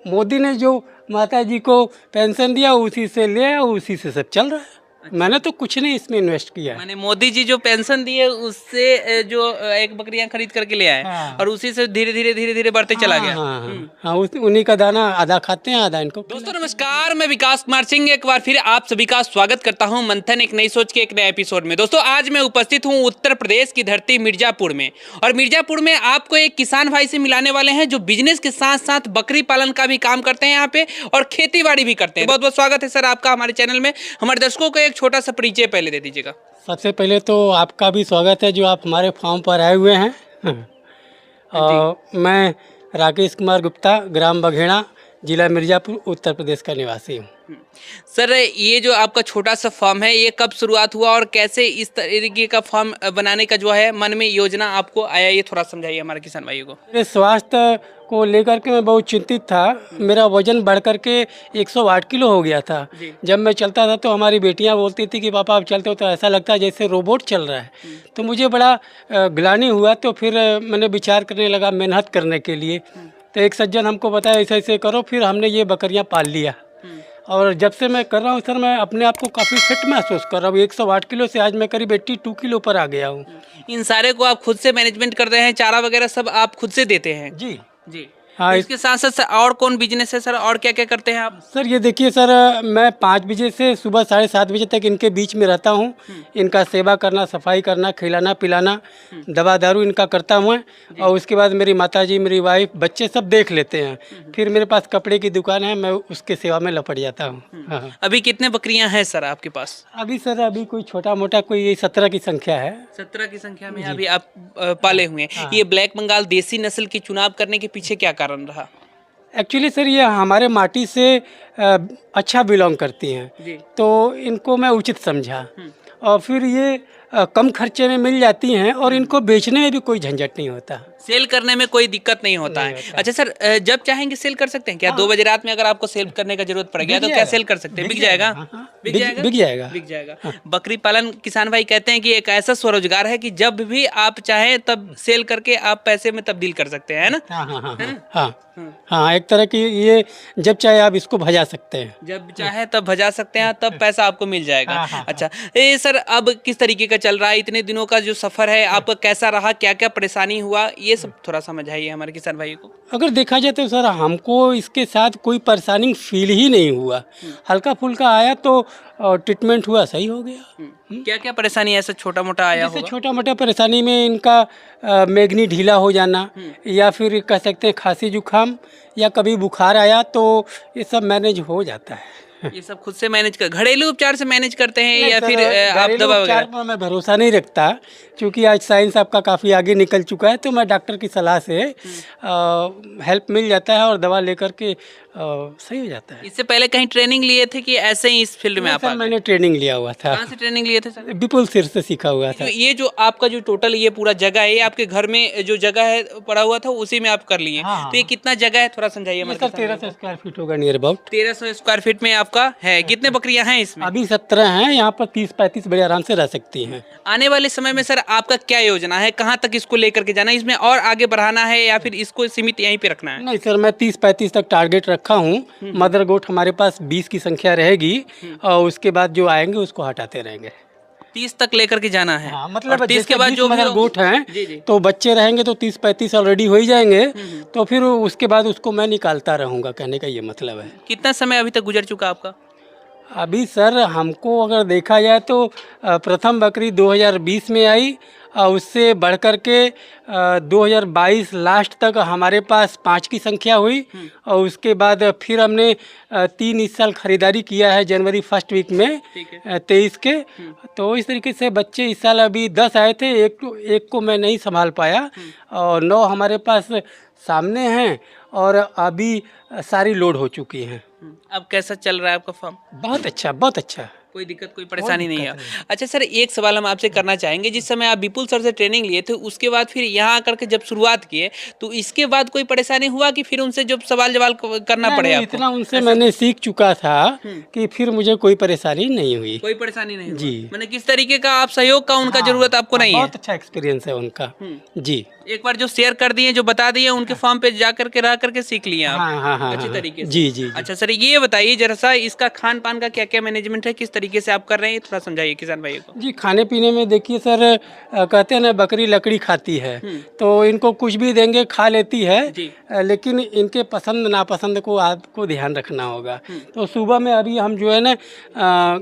मोदी ने जो माता जी को पेंशन दिया उसी से ले आया, उसी से सब चल रहा है। मैंने तो कुछ नहीं इसमें इन्वेस्ट किया है। मैंने मोदी जी जो पेंशन दिए उससे जो एक बकरियां खरीद करके ले आए हाँ। और उसी से धीरे धीरे बढ़ते चला गया। हाँ, उन्हीं का दाना आधा खाते हैं, आधा इनको। दोस्तों नमस्कार, मैं विकास कुमार सिंह एक बार फिर आप सभी का स्वागत करता हूं मंथन एक नई सोच के एक नए एपिसोड में। दोस्तों आज मैं उपस्थित हूं उत्तर प्रदेश की धरती मिर्जापुर में, और मिर्जापुर में आपको एक किसान भाई से मिलाने वाले हैं जो बिजनेस के साथ साथ बकरी पालन का भी काम करते हैं यहाँ पे और खेती बाड़ी भी करते हैं। बहुत बहुत स्वागत है सर आपका हमारे चैनल में। हमारे दर्शकों को एक छोटा सा परिचय पहले दे दीजिएगा। सबसे पहले तो आपका भी स्वागत है जो आप हमारे फार्म पर आए हुए हैं। और मैं राकेश कुमार गुप्ता, ग्राम बघेड़ा, जिला मिर्जापुर, उत्तर प्रदेश का निवासी हूँ। सर ये जो आपका छोटा सा फार्म है ये कब शुरुआत हुआ और कैसे इस तरीके का फार्म बनाने का जो है मन में योजना आपको आया, ये थोड़ा समझाइए हमारे किसान भाइयों को। मेरे स्वास्थ्य को लेकर के मैं बहुत चिंतित था। मेरा वजन बढ़ करके 108 किलो हो गया था। जब मैं चलता था तो हमारी बेटियां बोलती थी कि पापा आप चलते हो तो ऐसा लगता है जैसे रोबोट चल रहा है। तो मुझे बड़ा ग्लानि हुआ, तो फिर मैंने विचार करने लगा मेहनत करने के लिए। तो एक सज्जन हमको बताया ऐसे ऐसे करो, फिर हमने ये बकरियां पाल लिया। और जब से मैं कर रहा हूँ सर, मैं अपने आप को काफ़ी फिट महसूस कर रहा हूँ। 108 किलो से आज मैं करीब 82 किलो पर आ गया हूँ। इन सारे को आप खुद से मैनेजमेंट कर रहे हैं, चारा वगैरह सब आप खुद से देते हैं? जी जी। हाँ। तो इसके साथ साथ और कौन बिजनेस है सर, और क्या क्या करते हैं आप? सर ये देखिए सर, मैं 5 बजे से सुबह 7:30 बजे तक इनके बीच में रहता हूँ। इनका सेवा करना, सफाई करना, खिलाना पिलाना, दवा दारू इनका करता हूँ। और उसके बाद मेरी माताजी, मेरी वाइफ, बच्चे सब देख लेते हैं। फिर मेरे पास कपड़े की दुकान है, मैं उसके सेवा में लपट जाता हूँ। हाँ। अभी कितने बकरियां हैं सर आपके पास? अभी सर अभी कोई छोटा मोटा कोई 17 की संख्या है। 17 की संख्या में अभी आप पाले हुए हैं। ये ब्लैक बंगाल देसी नस्ल की चुनाव करने के पीछे क्या कारण रहा? एक्चुअली सर ये हमारे माटी से अच्छा बिलोंग करती हैं, तो इनको मैं उचित समझा। और फिर ये कम खर्चे में मिल जाती हैं और इनको बेचने में भी कोई झंझट नहीं होता, सेल करने में कोई दिक्कत नहीं होता है। अच्छा सर, जब चाहेंगे सेल कर सकते हैं क्या? 2 बजे रात में अगर आपको सेल करने का जरूरत पड़ गया तो क्या सेल कर सकते हैं? बिक जाएगा? बिक जाएगा? बिक जाएगा। बिक जाएगा। बकरी पालन किसान भाई कहते हैं कि एक ऐसा स्वरोजगार है कि जब भी आप चाहें तब सेल करके आप पैसे में तब्दील कर सकते हैं, है ना? हाँ, एक तरह की ये जब चाहे आप इसको भजा सकते हैं, जब चाहे तब भजा सकते हैं, तब पैसा आपको मिल जाएगा। अच्छा ये सर अब किस तरीके का चल रहा है? इतने दिनों का जो सफर है आपका कैसा रहा, क्या क्या परेशानी हुआ, ये सब थोड़ा समझाइए हमारे किसान भाई को। अगर देखा जाए तो सर हमको इसके साथ कोई परेशानी फील ही नहीं हुआ। हल्का फुल्का आया तो ट्रीटमेंट हुआ, सही हो गया। क्या क्या परेशानी ऐसा छोटा मोटा आया होगा? छोटा मोटा परेशानी में इनका मैग्नी ढीला हो जाना, या फिर कह सकते हैं खांसी जुकाम, या कभी बुखार आया, तो ये सब मैनेज हो जाता है। ये सब खुद से मैनेज कर, घरेलू उपचार से मैनेज करते हैं या फिर आप दवा वगैरह पर मैं भरोसा नहीं रखता, क्योंकि आज साइंस आपका काफ़ी आगे निकल चुका है। तो मैं डॉक्टर की सलाह से हेल्प मिल जाता है और दवा लेकर के सही हो जाता है। इससे पहले कहीं ट्रेनिंग लिए थे कि ऐसे ही इस फील्ड में आप? मैंने ट्रेनिंग लिया हुआ था। कहाँ से ट्रेनिंग लिए थे सर? विपुल सिर से सीखा हुआ था। ये जो आपका जो टोटल ये पूरा जगह है, ये आपके घर में जो जगह है पड़ा हुआ था उसी में आप कर लिए? तो ये कितना जगह है थोड़ा समझाइए। 1300 स्क्वायर फीट होगा, नियर अबाउट 1300 स्क्वायर फीट में आपका है। कितने बकरियां हैं इसमें? अभी 17 हैं। यहाँ पर 30-35 बड़े आराम से रह सकती हैं। आने वाले समय में सर आपका क्या योजना है, कहाँ तक इसको लेकर के जाना है? इसमें और आगे बढ़ाना है या फिर इसको सीमित यहीं पे रखना है? नहीं सर, मैं 30-35 तक टारगेट रखा हूँ। मदर गोट हमारे पास 20 की संख्या रहेगी, और उसके बाद जो आएंगे उसको हटाते रहेंगे। 30 तक लेकर के जाना है। मतलब 30 के बाद जो मदर गोट हैं तो बच्चे रहेंगे तो 30-35 ऑलरेडी हो ही जाएंगे। तो फिर उसके बाद उसको मैं निकालता रहूँगा, कहने का ये मतलब है। कितना समय अभी तक गुजर चुका आपका? अभी सर हमको अगर देखा जाए तो प्रथम बकरी 2020 में आई, और उससे बढ़ कर के 2022 लास्ट तक हमारे पास 5 की संख्या हुई। और उसके बाद फिर हमने 3 इस साल खरीदारी किया है जनवरी फर्स्ट वीक में 23 के। तो इस तरीके से बच्चे इस साल अभी 10 आए थे, एक को मैं नहीं संभाल पाया, और 9 हमारे पास सामने हैं, और अभी सारी लोड हो चुकी हैं। अब कैसा चल रहा है आपका फार्म? बहुत अच्छा, बहुत अच्छा। कोई दिक्कत कोई परेशानी नहीं है? अच्छा सर, एक सवाल हम आपसे करना चाहेंगे। जिस समय आप विपुल सर से ट्रेनिंग लिए थे उसके बाद फिर यहाँ आकर के जब शुरुआत किए तो इसके बाद कोई परेशानी हुआ कि फिर उनसे जो सवाल जवाब करना पड़े आपको? इतना उनसे मैंने सीख चुका था कि फिर मुझे कोई परेशानी नहीं हुई। कोई परेशानी नहीं जी। मैंने किस तरीके का आप सहयोग का उनका जरूरत आपको नहीं है? बहुत अच्छा एक्सपीरियंस है उनका। जी एक बार जो शेयर कर दिए, जो बता दिए, उनके फार्म पे जा करके रह करके सीख लिए आप। हाँ हाँ हाँ अच्छी हाँ, तरीके से। जी जी जी। अच्छा सर, ये बताइए जरा सा, इसका खान पान का क्या क्या मैनेजमेंट है, किस तरीके से आप कर रहे हैं, थोड़ा समझाइए किसान भाइयों को। जी, खाने पीने में देखिए सर, कहते हैं ना बकरी लकड़ी खाती है, तो इनको कुछ भी देंगे खा लेती है। जी। लेकिन इनके पसंद नापसंद को आपको ध्यान रखना होगा। तो सुबह में अभी हम जो है ना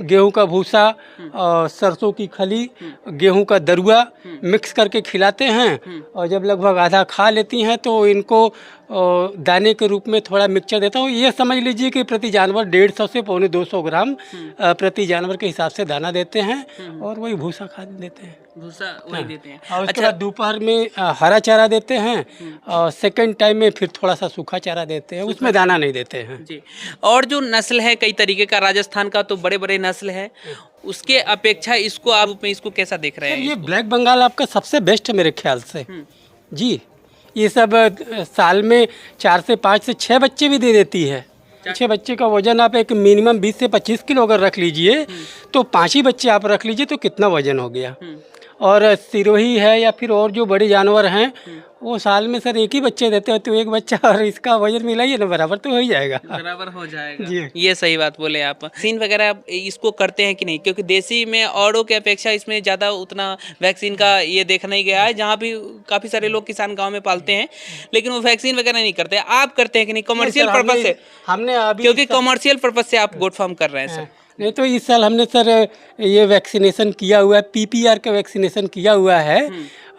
गेहूं का भूसा और सरसों की खली, गेहूं का दरुआ मिक्स करके खिलाते हैं, और जब लगभग आधा खा लेती हैं तो इनको दाने के रूप में थोड़ा मिक्सचर देता हूँ। ये समझ लीजिए कि प्रति जानवर 150 से पौने 200 ग्राम प्रति जानवर के हिसाब से दाना देते हैं, और वही भूसा खा देते हैं। भूसा वही देते हैं। और उसके अच्छा। बाद दोपहर में हरा चारा देते हैं, और सेकंड टाइम में फिर थोड़ा सा सूखा चारा देते हैं, उसमें दाना नहीं देते हैं। जी। और जो नस्ल है कई तरीके का, राजस्थान का तो बड़े बड़े नस्ल है, उसके अपेक्षा इसको आप में इसको कैसा देख रहे सर हैं? ये ब्लैक बंगाल आपका सबसे बेस्ट है मेरे ख्याल से। जी, ये सब साल में 4 से 5 से 6 बच्चे भी दे देती है। 6 बच्चे का वजन आप एक मिनिमम 20 से 25 किलो अगर रख लीजिए, तो 5 ही बच्चे आप रख लीजिए तो कितना वजन हो गया। और सिरोही है या फिर और जो बड़े जानवर हैं, वो साल में सर एक ही बच्चे देते हैं, तो एक बच्चा और इसका वजन मिलाइए ना, बराबर तो हो ही जाएगा। बराबर हो जाएगा जी। ये सही बात बोले आप। वैक्सीन वगैरह आप इसको करते हैं कि नहीं? क्योंकि देसी में औरों के अपेक्षा इसमें ज़्यादा उतना वैक्सीन का ये देखा नहीं गया है। जहाँ भी काफ़ी सारे लोग किसान गांव में पालते हैं, लेकिन वो वैक्सीन वगैरह नहीं करते। आप करते हैं कि नहीं, कमर्शियल नहीं सर, पर्पज से? हमने अभी क्योंकि कमर्शियल पर्पज से आप गोट फार्म कर रहे हैं सर। नहीं, तो इस साल हमने सर ये वैक्सीनेशन किया हुआ है, पीपीआर का वैक्सीनेशन किया हुआ है,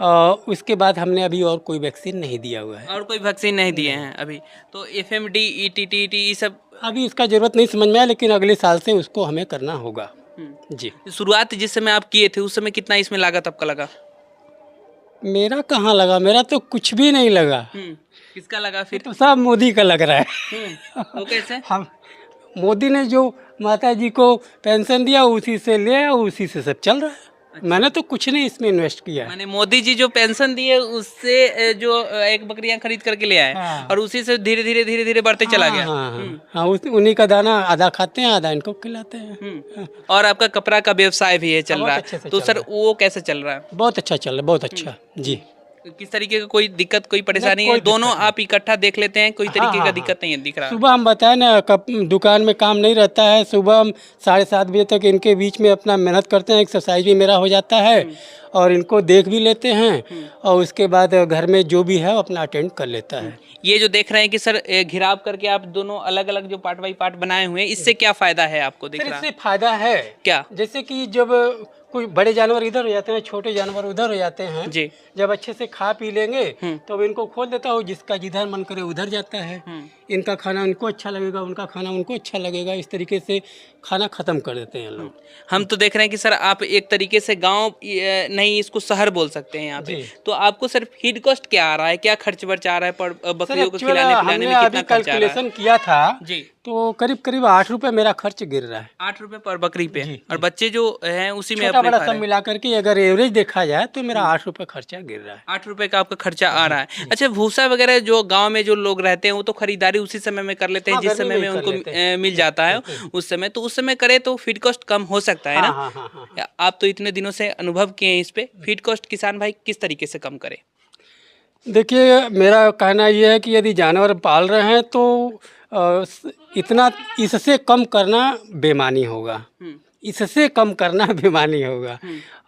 और उसके बाद हमने अभी और कोई वैक्सीन नहीं दिया हुआ है। और कोई वैक्सीन नहीं दिए हैं अभी? तो FMD, ETT ये सब अभी इसका ज़रूरत नहीं समझ में आया, लेकिन अगले साल से उसको हमें करना होगा। जी। शुरुआत जिस समय आप किए थे उस समय कितना इसमें लागत आपका लगा? मेरा कहाँ लगा, मेरा तो कुछ भी नहीं लगा। किसका लगा फिर? तो सब मोदी का लग रहा है। वो कैसे? हम मोदी ने जो माता जी को पेंशन दिया उसी से लिया, उसी से सब चल रहा है। मैंने तो कुछ नहीं इसमें इन्वेस्ट किया है। मैंने मोदी जी जो पेंशन दिए उससे जो एक बकरियां खरीद करके ले आए, हाँ। और उसी से धीरे धीरे बढ़ते चला गया। हाँ, उन्हीं का दाना आधा खाते हैं, आधा इनको खिलाते हैं। और आपका कपड़ा का व्यवसाय भी है चल बहुत रहा अच्छे है, से तो चल सर रहा वो कैसे चल रहा है? बहुत अच्छा चल रहा है, बहुत अच्छा। जी। किस तरीके का कोई दिक्कत, कोई परेशानी कोई है? दोनों दिक्कत नहीं। आप इकट्ठा देख लेते हैं, कोई तरीके हाँ, का हाँ, दिक्कत नहीं है दिख रहा? सुबह हम बताए ना, दुकान में काम नहीं रहता है, सुबह हम 7:30 बजे तक इनके बीच में अपना मेहनत करते हैं, एक्सरसाइज भी मेरा हो जाता है, और इनको देख भी लेते हैं, और उसके बाद घर में जो भी है वो अपना अटेंड कर लेता है। ये जो देख रहे हैं कि सर घिराव करके आप दोनों अलग अलग जो पार्ट बाई पार्ट बनाए हुए हैं, इससे क्या फायदा है आपको दिख सर रहा? इससे फायदा है क्या? जैसे कि जब कोई बड़े जानवर इधर हो जाते हैं, छोटे जानवर उधर हो जाते हैं, जी। जब अच्छे से खा पी लेंगे तो अब इनको खोल देता हूँ, जिसका जिधर मन करे उधर जाता है। इनका खाना उनको अच्छा लगेगा, उनका खाना उनको अच्छा लगेगा, इस तरीके से खाना खत्म कर देते हैं लोग। हम तो देख रहे हैं कि सर आप एक तरीके से गांव नहीं, इसको शहर बोल सकते हैं यहाँ पे। जी। तो आपको सर फीड कॉस्ट क्या आ रहा है, क्या खर्च वर्च आ रहा है पर बकरियों को एक्चुअल खिलाने पिलाने हमने में अभी कितना खर्च आ रहा है? कैलकुलेशन किया था, जी। तो करीब करीब 8 रुपये मेरा खर्च गिर रहा है। 8 रुपए पर बकरी पे, जी, और बच्चे जो हैं उसी में छोटा अपने बड़ा खा सब रहे हैं। मिला करके अगर एवरेज देखा जाए तो मेरा 8 रुपये खर्चा गिर रहा है। 8 रुपए का आपका खर्चा आ रहा है। अच्छा, भूसा वगैरह जो गांव में जो लोग रहते हैं वो तो खरीदारी उसी समय में कर लेते हैं, हाँ, जिस गर्मी समय में में ही कर उनको लेते हैं। मिल जाता है उस समय, तो उस समय करे तो फीड कॉस्ट कम हो सकता है ना? हाँ, हाँ, हाँ, हाँ। आप तो इतने दिनों से अनुभव किए हैं इस पे, फीड कॉस्ट किसान भाई किस तरीके से कम करे? देखिए, मेरा कहना ये है कि यदि जानवर पाल रहे हैं तो इतना इससे कम करना बेईमानी होगा, इससे कम करना बेईमानी होगा।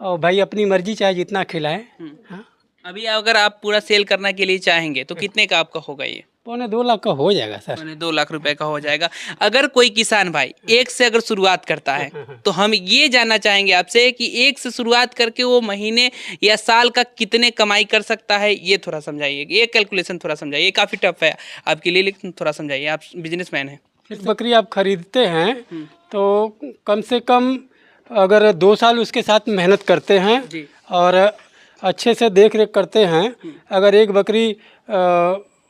और भाई अपनी मर्जी चाहे जितना खिलाएं। हाँ, अभी अगर आप पूरा सेल करने के लिए चाहेंगे तो कितने का आपका होगा ये? 2.25 लाख का हो जाएगा सर। 2 लाख रुपए का हो जाएगा। अगर कोई किसान भाई एक से अगर शुरुआत करता है तो हम ये जानना चाहेंगे आपसे कि एक से शुरुआत करके वो महीने या साल का कितने कमाई कर सकता है, ये थोड़ा समझाइए, ये कैलकुलेशन थोड़ा समझाइए। काफ़ी टफ है आपके लिए, लेकिन थोड़ा समझाइए, आप बिजनेसमैन हैं। एक बकरी आप खरीदते हैं तो कम से कम अगर 2 साल उसके साथ मेहनत करते हैं जी। और अच्छे से देख रेख करते हैं, अगर एक बकरी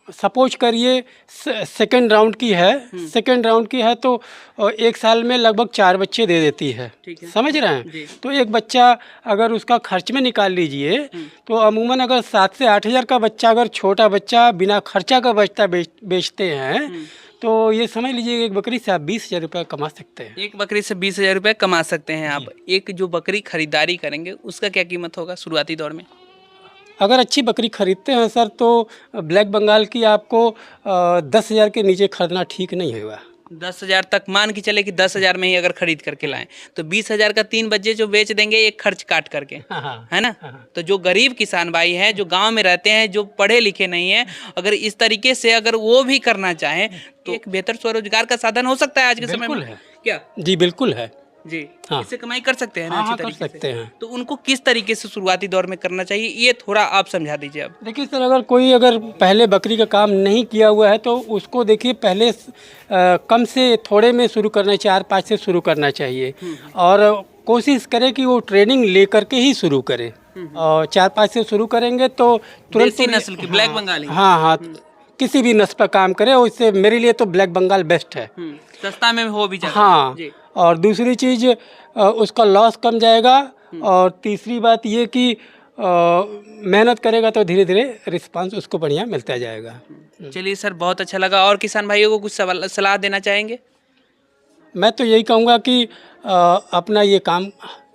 सपोज करिए सेकंड राउंड की है, तो 1 साल में लगभग 4 बच्चे दे देती है। समझ रहे हैं? तो एक बच्चा अगर उसका खर्च में निकाल लीजिए तो अमूमन अगर 7 से 8 हज़ार का बच्चा, अगर छोटा बच्चा बिना खर्चा का बच्चा बेचते हैं तो ये समझ लीजिए एक बकरी से आप 20,000 रुपये कमा सकते हैं। एक बकरी से 20,000 रुपये कमा सकते हैं आप। एक जो बकरी खरीदारी करेंगे उसका क्या कीमत होगा शुरुआती दौर में? अगर अच्छी बकरी खरीदते हैं सर तो ब्लैक बंगाल की आपको 10,000 के नीचे खरीदना ठीक नहीं होगा। 10,000 तक मान के चले कि 10,000 में ही अगर खरीद करके लाएं तो 20,000 का 3 बच्चे जो बेच देंगे एक खर्च काट करके, हाँ है ना। तो जो गरीब किसान भाई हैं, जो गांव में रहते हैं, जो पढ़े लिखे नहीं हैं, अगर इस तरीके से अगर वो भी करना चाहें तो एक बेहतर स्वरोजगार का साधन हो सकता है आज के समय बिल्कुल में। है क्या जी, बिल्कुल है जी, हाँ। इससे कमाई कर सकते हैं ना हाँ अच्छी हाँ, कर तरीके सकते से। हैं। तो उनको किस तरीके से शुरुआती दौर में करना चाहिए, ये थोड़ा आप समझा दीजिए अब। देखिए सर, अगर कोई पहले बकरी का काम नहीं किया हुआ है तो उसको देखिए पहले कम से थोड़े में शुरू करना, 4-5 से शुरू करना चाहिए और कोशिश करें कि वो ट्रेनिंग लेकर के ही शुरू करें। और 4-5 से शुरू करेंगे तो तुरंत देसी नस्ल की ब्लैक बंगाली। हाँ हाँ, किसी भी नस्ल पर काम करें, उससे मेरे लिए तो ब्लैक बंगाल बेस्ट है। सस्ता में हो भी जाता हाँ है जी। और दूसरी चीज़ उसका लॉस कम जाएगा और तीसरी बात ये कि मेहनत करेगा तो धीरे धीरे रिस्पांस उसको बढ़िया मिलता जाएगा। चलिए सर, बहुत अच्छा लगा। और किसान भाइयों को कुछ सलाह देना चाहेंगे? मैं तो यही कहूँगा कि अपना ये काम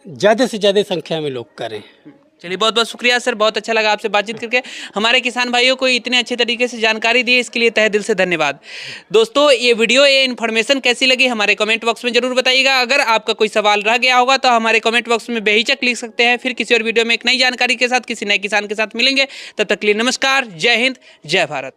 ज़्यादा से ज़्यादा संख्या में लोग करें। चलिए, बहुत बहुत शुक्रिया सर, बहुत अच्छा लगा आपसे बातचीत करके। हमारे किसान भाइयों को इतने अच्छे तरीके से जानकारी दी, इसके लिए तहे दिल से धन्यवाद। दोस्तों, ये वीडियो, ये इन्फॉर्मेशन कैसी लगी हमारे कमेंट बॉक्स में जरूर बताइएगा। अगर आपका कोई सवाल रह गया होगा तो हमारे कमेंट बॉक्स में बेहिचक लिख सकते हैं। फिर किसी और वीडियो में एक नई जानकारी के साथ, किसी नए किसान के साथ मिलेंगे। तब तक के लिए नमस्कार, जय हिंद, जय भारत।